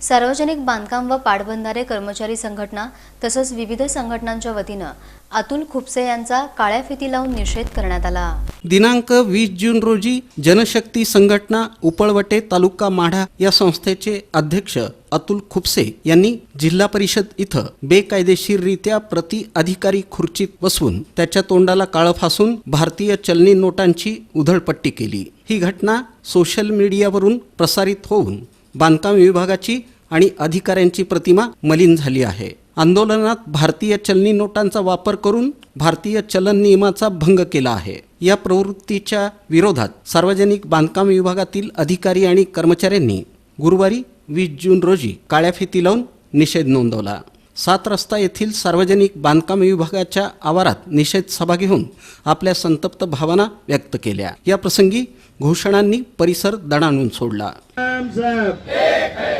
सार्वजनिक बांधकाम व पाटबंधारे कर्मचारी संघटना तसंच विविध संघटनांच्या वतीनं अतुल खुपसे यांचा काळ्या फिती लावून निषेध करण्यात आला। दिनांक 20 जून रोजी जनशक्ती संघटना उपळवटे तालुका माढा या संस्थेचे अध्यक्ष अतुल खुपसे यांनी जिल्हा परिषद इथं बेकायदेशीररित्या प्रति अधिकारी खुर्चीत बसवून त्याच्या तोंडाला काळं फासून भारतीय चलनी नोटांची उधळपट्टी केली। ही घटना सोशल मीडियावरून प्रसारित होऊन बांधकाम विभागाची आणि अधिकाऱ्यांची प्रतिमा मलिन झाली आहे। आंदोलनात भारतीय चलनी नोटांचा वापर करून भारतीय चलन नियमाचा भंग केला आहे। या प्रवृत्तीच्या विरोधात सार्वजनिक बांधकाम विभागातील अधिकारी आणि कर्मचाऱ्यांनी गुरुवारी 20 जून रोजी काळ्या फिती लावून निषेध नोंदवला। 7 रस्ता येथील सार्वजनिक बांधकाम विभागाच्या आवारात निषेध सभा घेऊन आपल्या संतप्त भावना व्यक्त केल्या। या प्रसंगी घोषणांनी परिसर दणाणून सोडला।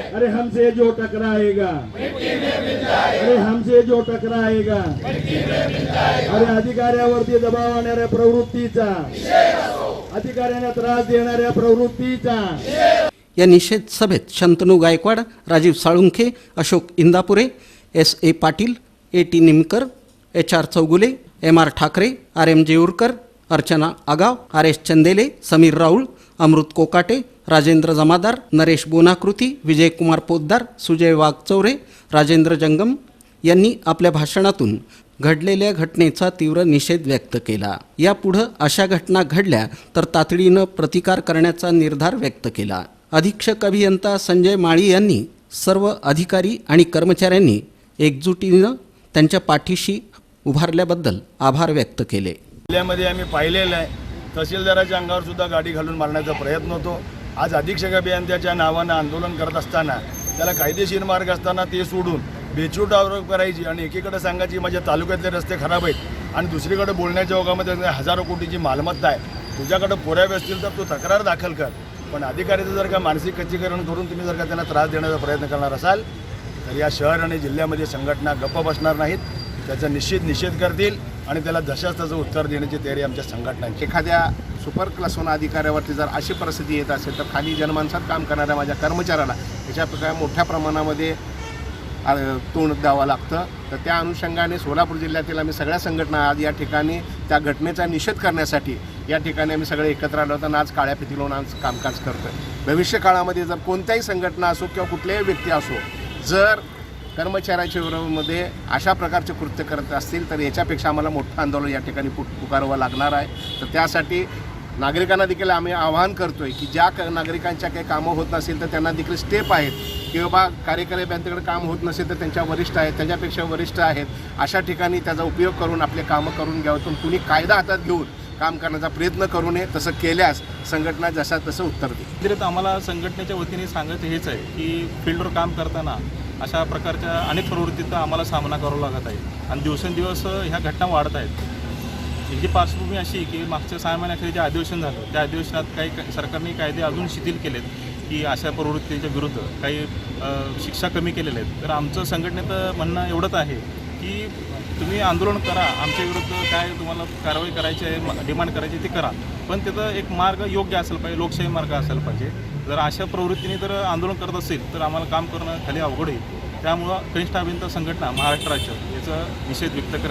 अरे हमसे जो टकराएगा अरे हमसे जो टकराएगा अरे अधिकाऱ्यावरती दबाव आणणाऱ्या प्रवृत्तीचा अधिकाऱ्यांना त्रास देणाऱ्या प्रवृत्तीचा। या निषेध सभेत Shantanu Gaikwad, Rajiv Salunkhe, Ashok Indapure, S.A. Patil, A.T. Nimkar, HR Chougule, M.R. Thackeray, R.M. Jeurkar, Archana आगाव, R.S. चंदेले, समीर राऊळ, अमृत कोकाटे, राजेंद्र जमादार, नरेश बोनाकृती, विजयकुमार पोद्दार, सुजय वाघचौरे, राजेंद्र जंगम यांनी आपल्या भाषणातून घडलेल्या घटनेचा तीव्र निषेध व्यक्त केला। यापुढे अशा घटना घडल्या तर तातडीनं प्रतिकार करण्याचा निर्धार व्यक्त केला। अधीक्षक अभियंता संजय माळी यांनी सर्व अधिकारी आणि कर्मचाऱ्यांनी एकजुटीनं त्यांच्या पाठीशी उभारल्याबद्दल आभार व्यक्त केले। जिल्ह्यामध्ये आम्ही पाहिलेलं आहे, तहसीलदाराच्या अंगावर सुद्धा गाडी घालून मारण्याचा प्रयत्न होतो। आज अधीक्षक अभियंत्याच्या नावानं आंदोलन करत असताना त्याला कायदेशीर मार्ग असताना ते सोडून बेछूट आरोप करायची आणि एकीकडे सांगायची माझ्या तालुक्यातले रस्ते खराब आहेत आणि दुसरीकडे बोलण्याच्या ओघामध्ये हजारो कोटीची मालमत्ता आहे, तुझ्याकडे पुरावे असतील तर तू तक्रार दाखल कर। पण अधिकाऱ्याचं जर का मानसिक खच्चीकरण करून तुम्ही जर का त्यांना त्रास देण्याचा प्रयत्न करणार असाल तर या शहर आणि जिल्ह्यामध्ये संघटना गप्प बसणार नाहीत, त्याचा निषेध करतील आणि त्याला जशाच त्याचं उत्तर देण्याची तयारी आमच्या संघटनांची। एखाद्या सुपर क्लास 1 अधिकाऱ्यावरती जर अशी परिस्थिती येत असेल तर खाली जनमानसात काम करणाऱ्या माझ्या कर्मचाऱ्याला याच्या मोठ्या प्रमाणामध्ये तोंड द्यावं लागतं। तर त्या अनुषंगाने सोलापूर जिल्ह्यातील आम्ही सगळ्या संघटना आज या ठिकाणी त्या घटनेचा निषेध करण्यासाठी या ठिकाणी आम्ही सगळे एकत्र आलो होतो। आज काळ्या फिती लावून आज कामकाज करतो। भविष्य काळामध्ये जर कोणत्याही संघटना असो किंवा कुठल्याही व्यक्ती असो जर कर्मचाऱ्याच्या विरोधामध्ये अशा प्रकारचे कृत्य करत असतील तर याच्यापेक्षा आम्हाला मोठं आंदोलन या ठिकाणी पुकारवं लागणार आहे। तर त्यासाठी नागरिकांना देखील आम्ही आवाहन करतो आहे की ज्या नागरिकांच्या काही कामं होत नसेल तर त्यांना देखील स्टेप आहेत की बाबा कार्यकारी अभियंत्याकडे काम होत नसेल तर त्यांच्या वरिष्ठ आहेत, त्यांच्यापेक्षा वरिष्ठ आहेत, अशा ठिकाणी त्याचा उपयोग करून आपले कामं करून घ्यावं। कुणी कायदा हातात घेऊन काम करण्याचा प्रयत्न करू नये, तसं केल्यास संघटना जसा तसं उत्तर देईल। आम्हाला संघटनेच्या वतीने सांगायचं हेच आहे की फील्डवर काम करताना अशा प्रकारच्या अनेक प्रवृत्तीचा आम्हाला सामना करावा लागत आहे आणि दिवसेंदिवस ह्या घटना वाढत आहेत। याची पार्श्वभूमी अशी की मागच्या 6 महिन्याखाली जे अधिवेशन झालं त्या अधिवेशनात काही सरकारने कायदे अजून शिथिल केलेत की अशा प्रवृत्तीच्या विरुद्ध काही शिक्षा कमी केलेल्या आहेत। तर आमचं संघटनेचं म्हणणं एवढंच आहे की तुम्ही आंदोलन करा, आमच्या विरुद्ध काय तुम्हाला कारवाई करायची आहे, डिमांड करायची ती करा, पण त्याचा एक मार्ग योग्य असायला पाहिजे, लोकशाही मार्ग असायला पाहिजे। जर अशा प्रवृत्तीने जर आंदोलन करत असेल तर आम्हाला काम करणं खाली अवघड आहे। त्यामुळं कनिष्ठ अभियंता संघटना महाराष्ट्र राज्य याचा निषेध व्यक्त करत